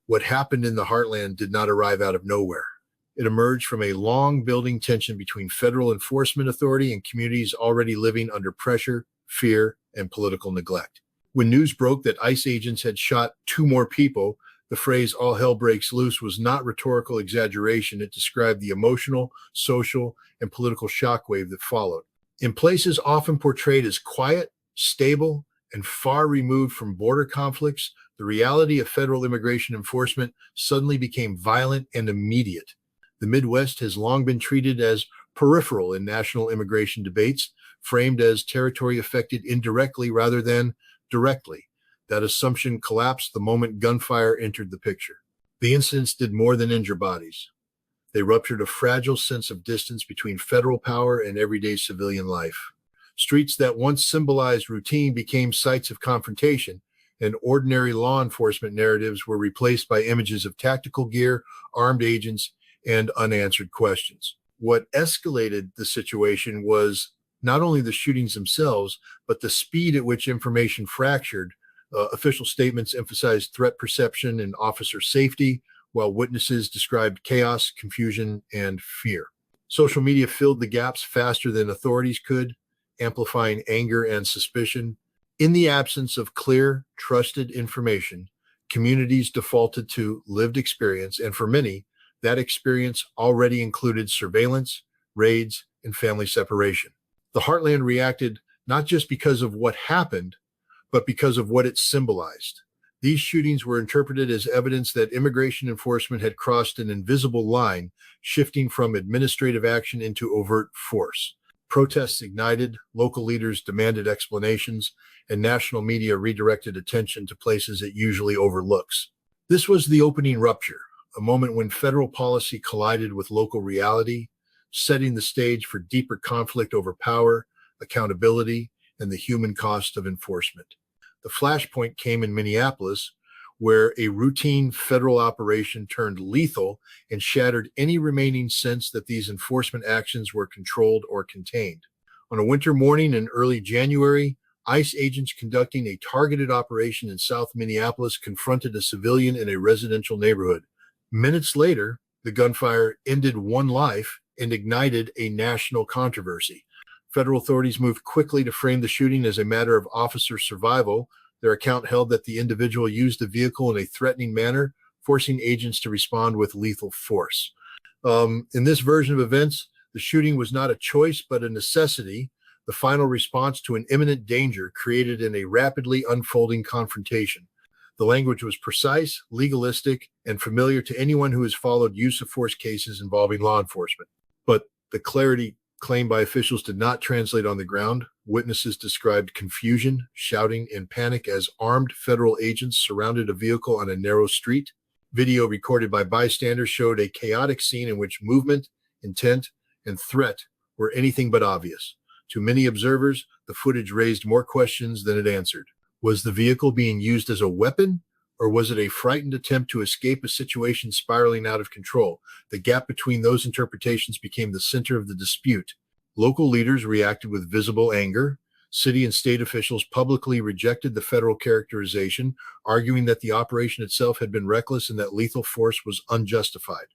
What happened in the heartland did not arrive out of nowhere. It emerged from a long building tension between federal enforcement authority and communities already living under pressure, fear, and political neglect. When news broke that ICE agents had shot 2 more people, the phrase "all hell breaks loose" was not rhetorical exaggeration. It described the emotional, social, and political shockwave that followed. In places often portrayed as quiet, stable, and far removed from border conflicts, the reality of federal immigration enforcement suddenly became violent and immediate. The Midwest has long been treated as peripheral in national immigration debates, framed as territory affected indirectly rather than directly. That assumption collapsed the moment gunfire entered the picture. The incidents did more than injure bodies. They ruptured a fragile sense of distance between federal power and everyday civilian life. Streets that once symbolized routine became sites of confrontation, and ordinary law enforcement narratives were replaced by images of tactical gear, armed agents, and unanswered questions. What escalated the situation was not only the shootings themselves, but the speed at which information fractured. Official statements emphasized threat perception and officer safety, while witnesses described chaos, confusion, and fear. Social media filled the gaps faster than authorities could, amplifying anger and suspicion. In the absence of clear, trusted information, communities defaulted to lived experience, and for many, that experience already included surveillance, raids, and family separation. The Heartland reacted not just because of what happened, but because of what it symbolized. These shootings were interpreted as evidence that immigration enforcement had crossed an invisible line, shifting from administrative action into overt force. Protests ignited, local leaders demanded explanations, and national media redirected attention to places it usually overlooks. This was the opening rupture, a moment when federal policy collided with local reality, setting the stage for deeper conflict over power, accountability, and the human cost of enforcement. The flashpoint came in Minneapolis, where a routine federal operation turned lethal and shattered any remaining sense that these enforcement actions were controlled or contained. On a winter morning in early January, ICE agents conducting a targeted operation in South Minneapolis confronted a civilian in a residential neighborhood. Minutes later, the gunfire ended one life and ignited a national controversy. Federal authorities moved quickly to frame the shooting as a matter of officer survival. Their account held that the individual used the vehicle in a threatening manner, forcing agents to respond with lethal force. In this version of events, the shooting was not a choice, but a necessity, the final response to an imminent danger created in a rapidly unfolding confrontation. The language was precise, legalistic, and familiar to anyone who has followed use of force cases involving law enforcement. But the clarity claimed by officials did not translate on the ground. Witnesses described confusion, shouting, and panic as armed federal agents surrounded a vehicle on a narrow street. Video recorded by bystanders showed a chaotic scene in which movement, intent, and threat were anything but obvious. To many observers, the footage raised more questions than it answered. Was the vehicle being used as a weapon, or was it a frightened attempt to escape a situation spiraling out of control? The gap between those interpretations became the center of the dispute. Local leaders reacted with visible anger. City and state officials publicly rejected the federal characterization, arguing that the operation itself had been reckless and that lethal force was unjustified.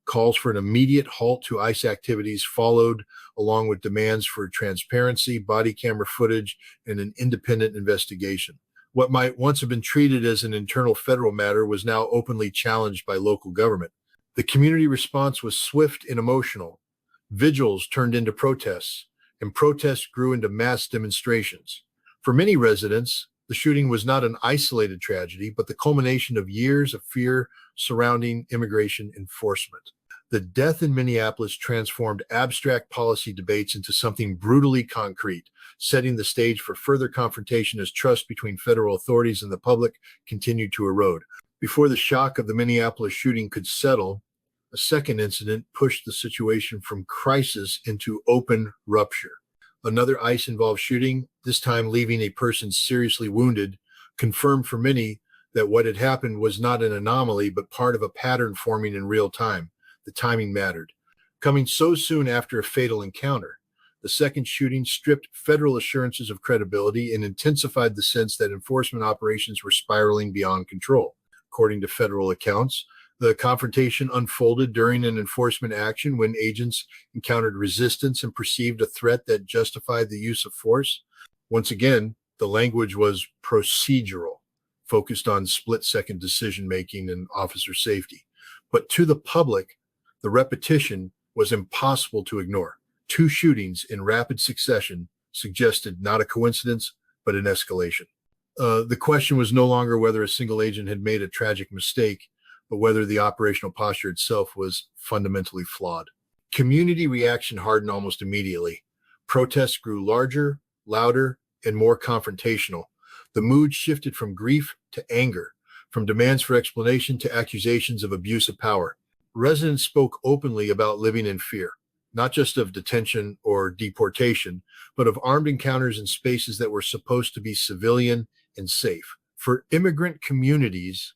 Calls for an immediate halt to ICE activities followed, along with demands for transparency, body camera footage, and an independent investigation. What might once have been treated as an internal federal matter was now openly challenged by local government. The community response was swift and emotional. Vigils turned into protests, and protests grew into mass demonstrations. For many residents, the shooting was not an isolated tragedy, but the culmination of years of fear surrounding immigration enforcement. The death in Minneapolis transformed abstract policy debates into something brutally concrete, setting the stage for further confrontation as trust between federal authorities and the public continued to erode. Before the shock of the Minneapolis shooting could settle, a second incident pushed the situation from crisis into open rupture. Another ICE-involved shooting, this time leaving a person seriously wounded, confirmed for many that what had happened was not an anomaly, but part of a pattern forming in real time. The timing mattered. Coming so soon after a fatal encounter, the second shooting stripped federal assurances of credibility and intensified the sense that enforcement operations were spiraling beyond control. according to federal accounts. The confrontation unfolded during an enforcement action when agents encountered resistance and perceived a threat that justified the use of force. Once again, the language was procedural, focused on split-second decision-making and officer safety. But to the public, the repetition was impossible to ignore. 2 shootings in rapid succession suggested not a coincidence, but an escalation. The question was no longer whether a single agent had made a tragic mistake, but whether the operational posture itself was fundamentally flawed. Community reaction hardened almost immediately. Protests grew larger, louder, and more confrontational. The mood shifted from grief to anger, from demands for explanation to accusations of abuse of power. Residents spoke openly about living in fear, not just of detention or deportation, but of armed encounters in spaces that were supposed to be civilian and safe. For immigrant communities,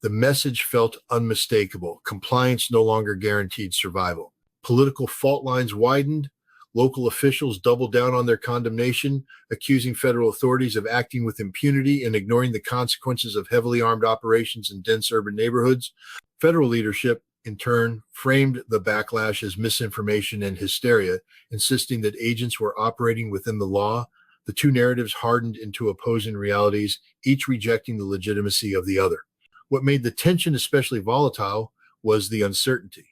the message felt unmistakable. Compliance no longer guaranteed survival. Political fault lines widened. Local officials doubled down on their condemnation, accusing federal authorities of acting with impunity and ignoring the consequences of heavily armed operations in dense urban neighborhoods. Federal leadership, in turn, framed the backlash as misinformation and hysteria, insisting that agents were operating within the law. The 2 narratives hardened into opposing realities, each rejecting the legitimacy of the other. What made the tension especially volatile was the uncertainty.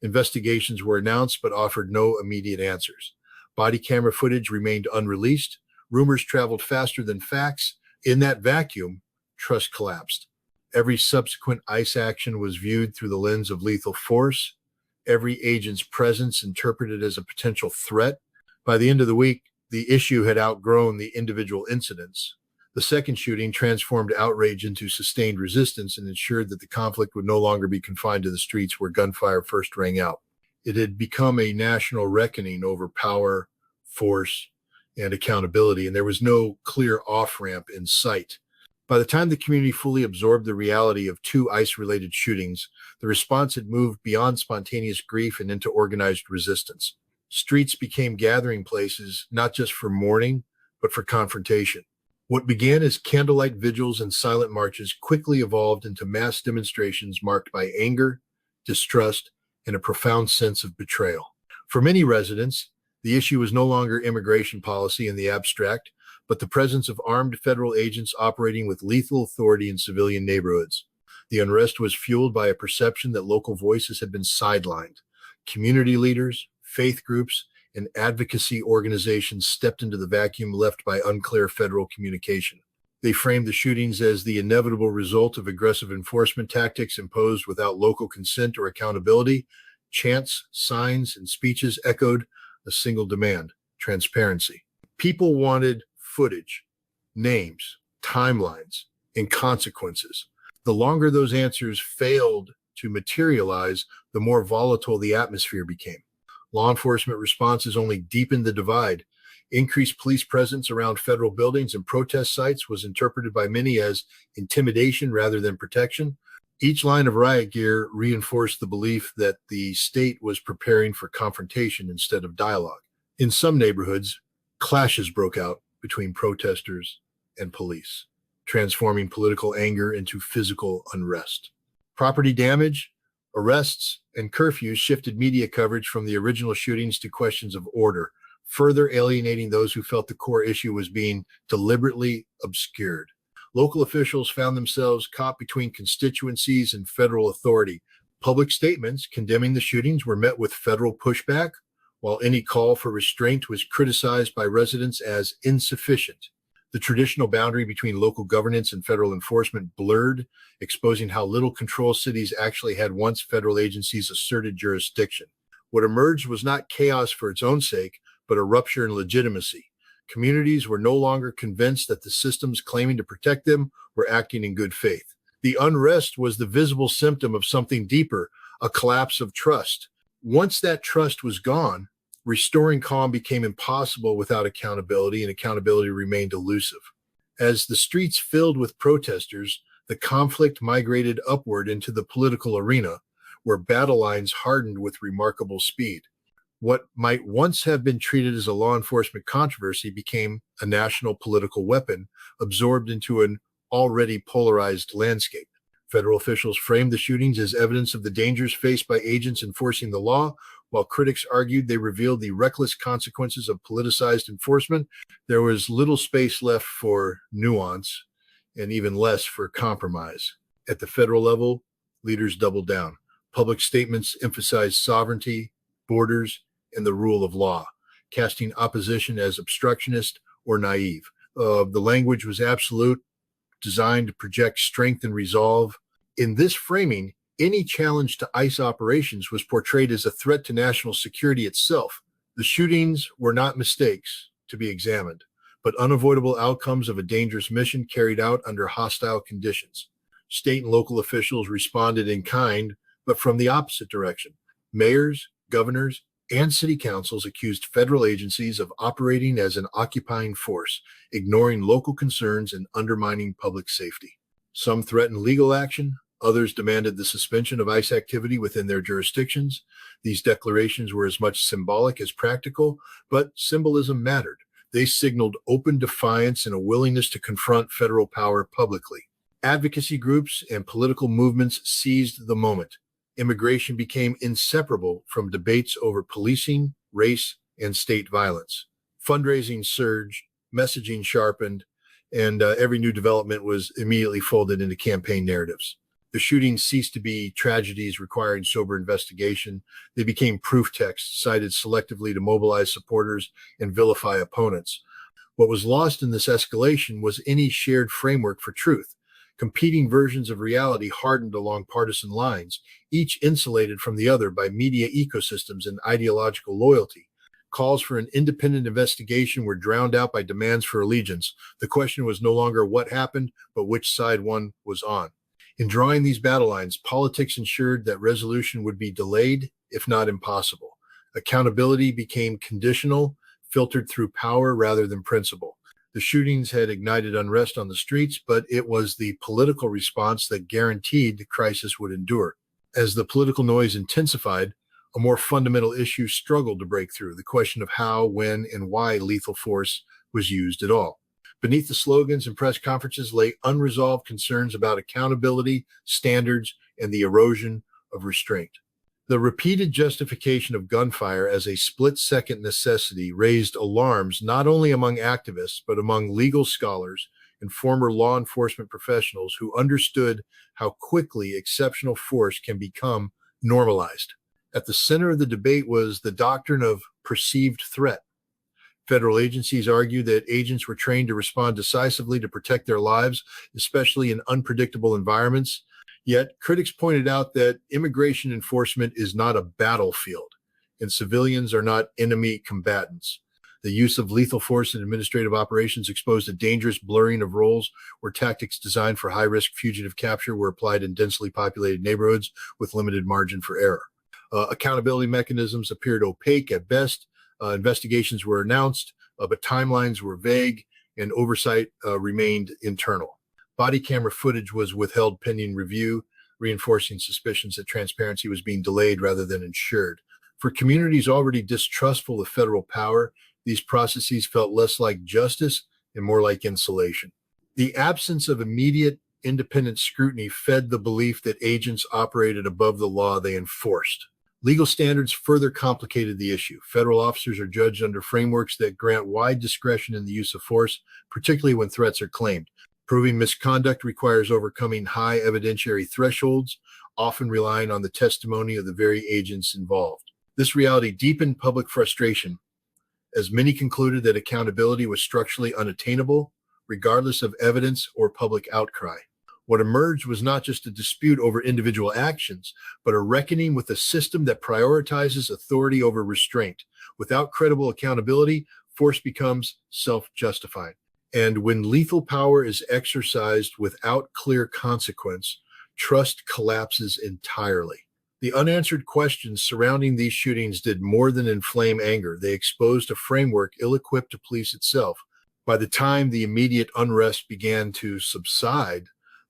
Investigations were announced but offered no immediate answers. Body camera footage remained unreleased. Rumors traveled faster than facts. In that vacuum, trust collapsed. Every subsequent ICE action was viewed through the lens of lethal force. Every agent's presence interpreted as a potential threat. By the end of the week, the issue had outgrown the individual incidents. The second shooting transformed outrage into sustained resistance and ensured that the conflict would no longer be confined to the streets where gunfire first rang out. It had become a national reckoning over power, force, and accountability, and there was no clear off-ramp in sight. By the time the community fully absorbed the reality of 2 ICE-related shootings, the response had moved beyond spontaneous grief and into organized resistance. Streets became gathering places, not just for mourning, but for confrontation. What began as candlelight vigils and silent marches quickly evolved into mass demonstrations marked by anger, distrust, and a profound sense of betrayal. For many residents, the issue was no longer immigration policy in the abstract, but the presence of armed federal agents operating with lethal authority in civilian neighborhoods. The unrest was fueled by a perception that local voices had been sidelined. Community leaders, faith groups, and advocacy organizations stepped into the vacuum left by unclear federal communication. They framed the shootings as the inevitable result of aggressive enforcement tactics imposed without local consent or accountability. Chants, signs, and speeches echoed a single demand: transparency. People wanted footage, names, timelines, and consequences. The longer those answers failed to materialize, the more volatile the atmosphere became. Law enforcement responses only deepened the divide. Increased police presence around federal buildings and protest sites was interpreted by many as intimidation rather than protection. Each line of riot gear reinforced the belief that the state was preparing for confrontation instead of dialogue. In some neighborhoods, clashes broke out between protesters and police, transforming political anger into physical unrest. Property damage, arrests, and curfews shifted media coverage from the original shootings to questions of order, further alienating those who felt the core issue was being deliberately obscured. Local officials found themselves caught between constituencies and federal authority. Public statements condemning the shootings were met with federal pushback, while any call for restraint was criticized by residents as insufficient. The traditional boundary between local governance and federal enforcement blurred, exposing how little control cities actually had once federal agencies asserted jurisdiction. What emerged was not chaos for its own sake, but a rupture in legitimacy. Communities were no longer convinced that the systems claiming to protect them were acting in good faith. The unrest was the visible symptom of something deeper, a collapse of trust. Once that trust was gone, restoring calm became impossible without accountability, and accountability remained elusive. As the streets filled with protesters, the conflict migrated upward into the political arena, where battle lines hardened with remarkable speed. What might once have been treated as a law enforcement controversy became a national political weapon, absorbed into an already polarized landscape. Federal officials framed the shootings as evidence of the dangers faced by agents enforcing the law, while critics argued they revealed the reckless consequences of politicized enforcement. There was little space left for nuance and even less for compromise. At the federal level, leaders doubled down. Public statements emphasized sovereignty, borders, and the rule of law, casting opposition as obstructionist or naive. The language was absolute, designed to project strength and resolve. In this framing, any challenge to ICE operations was portrayed as a threat to national security itself. The shootings were not mistakes to be examined, but unavoidable outcomes of a dangerous mission carried out under hostile conditions. State and local officials responded in kind, but from the opposite direction. Mayors, governors, and city councils accused federal agencies of operating as an occupying force, ignoring local concerns and undermining public safety. Some threatened legal action, others demanded the suspension of ICE activity within their jurisdictions. These declarations were as much symbolic as practical, but symbolism mattered. They signaled open defiance and a willingness to confront federal power publicly. Advocacy groups and political movements seized the moment. Immigration became inseparable from debates over policing, race, and state violence. Fundraising surged, messaging sharpened, and every new development was immediately folded into campaign narratives. The shootings ceased to be tragedies requiring sober investigation. They became proof texts cited selectively to mobilize supporters and vilify opponents. What was lost in this escalation was any shared framework for truth. Competing versions of reality hardened along partisan lines, each insulated from the other by media ecosystems and ideological loyalty. Calls for an independent investigation were drowned out by demands for allegiance. The question was no longer what happened, but which side one was on. In drawing these battle lines, politics ensured that resolution would be delayed, if not impossible. Accountability became conditional, filtered through power rather than principle. The shootings had ignited unrest on the streets, but it was the political response that guaranteed the crisis would endure. As the political noise intensified, a more fundamental issue struggled to break through: the question of how, when, and why lethal force was used at all. Beneath the slogans and press conferences lay unresolved concerns about accountability, standards, and the erosion of restraint. The repeated justification of gunfire as a split-second necessity raised alarms not only among activists, but among legal scholars and former law enforcement professionals who understood how quickly exceptional force can become normalized. At the center of the debate was the doctrine of perceived threat. Federal agencies argued that agents were trained to respond decisively to protect their lives, especially in unpredictable environments. Yet, critics pointed out that immigration enforcement is not a battlefield, and civilians are not enemy combatants. The use of lethal force in administrative operations exposed a dangerous blurring of roles where tactics designed for high-risk fugitive capture were applied in densely populated neighborhoods with limited margin for error. Accountability mechanisms appeared opaque at best. Investigations were announced, but timelines were vague, and oversight remained internal. Body camera footage was withheld pending review, reinforcing suspicions that transparency was being delayed rather than ensured. For communities already distrustful of federal power, these processes felt less like justice and more like insulation. The absence of immediate independent scrutiny fed the belief that agents operated above the law they enforced. Legal standards further complicated the issue. Federal officers are judged under frameworks that grant wide discretion in the use of force, particularly when threats are claimed. Proving misconduct requires overcoming high evidentiary thresholds, often relying on the testimony of the very agents involved. This reality deepened public frustration, as many concluded that accountability was structurally unattainable, regardless of evidence or public outcry. What emerged was not just a dispute over individual actions, but a reckoning with a system that prioritizes authority over restraint. Without credible accountability, force becomes self-justifying. And when lethal power is exercised without clear consequence, trust collapses entirely. The unanswered questions surrounding these shootings did more than inflame anger. They exposed a framework ill-equipped to police itself. By the time the immediate unrest began to subside,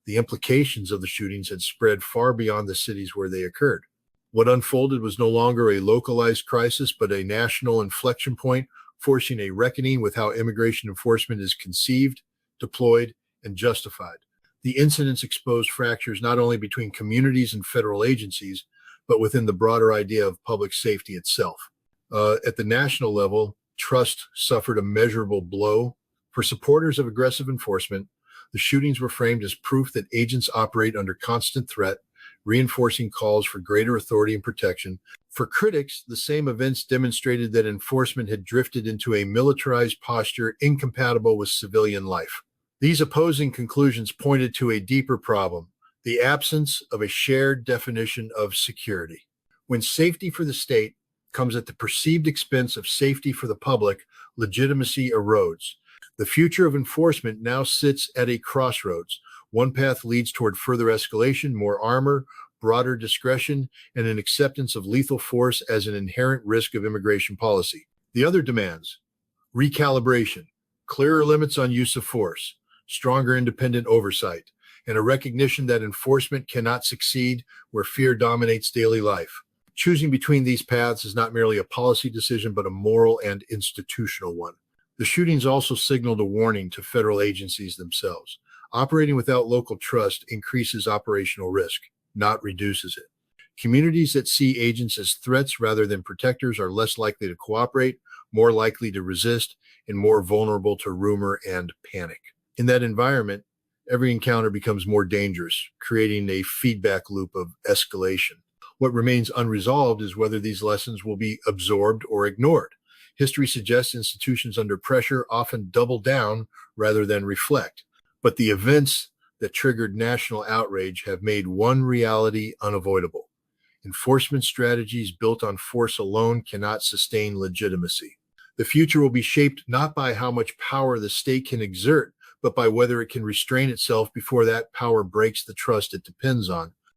the implications of the shootings had spread far beyond the cities where they occurred. What unfolded was no longer a localized crisis, but a national inflection point, forcing a reckoning with how immigration enforcement is conceived, deployed, and justified. The incidents exposed fractures not only between communities and federal agencies, but within the broader idea of public safety itself. At the national level, trust suffered a measurable blow. For supporters of aggressive enforcement, the shootings were framed as proof that agents operate under constant threat, reinforcing calls for greater authority and protection. For critics, the same events demonstrated that enforcement had drifted into a militarized posture incompatible with civilian life. These opposing conclusions pointed to a deeper problem: the absence of a shared definition of security. When safety for the state comes at the perceived expense of safety for the public, legitimacy erodes. The future of enforcement now sits at a crossroads. One path leads toward further escalation, more armor, broader discretion, and an acceptance of lethal force as an inherent risk of immigration policy. The other demands recalibration, clearer limits on use of force, stronger independent oversight, and a recognition that enforcement cannot succeed where fear dominates daily life. Choosing between these paths is not merely a policy decision, but a moral and institutional one. The shootings also signaled a warning to federal agencies themselves. Operating without local trust increases operational risk, not reduces it. Communities that see agents as threats rather than protectors are less likely to cooperate, more likely to resist, and more vulnerable to rumor and panic. In that environment, every encounter becomes more dangerous, creating a feedback loop of escalation. What remains unresolved is whether these lessons will be absorbed or ignored. History suggests institutions under pressure often double down rather than reflect. But the events that triggered national outrage have made one reality unavoidable: enforcement strategies built on force alone cannot sustain legitimacy. The future will be shaped not by how much power the state can exert, but by whether it can restrain itself before that power breaks the trust it depends on.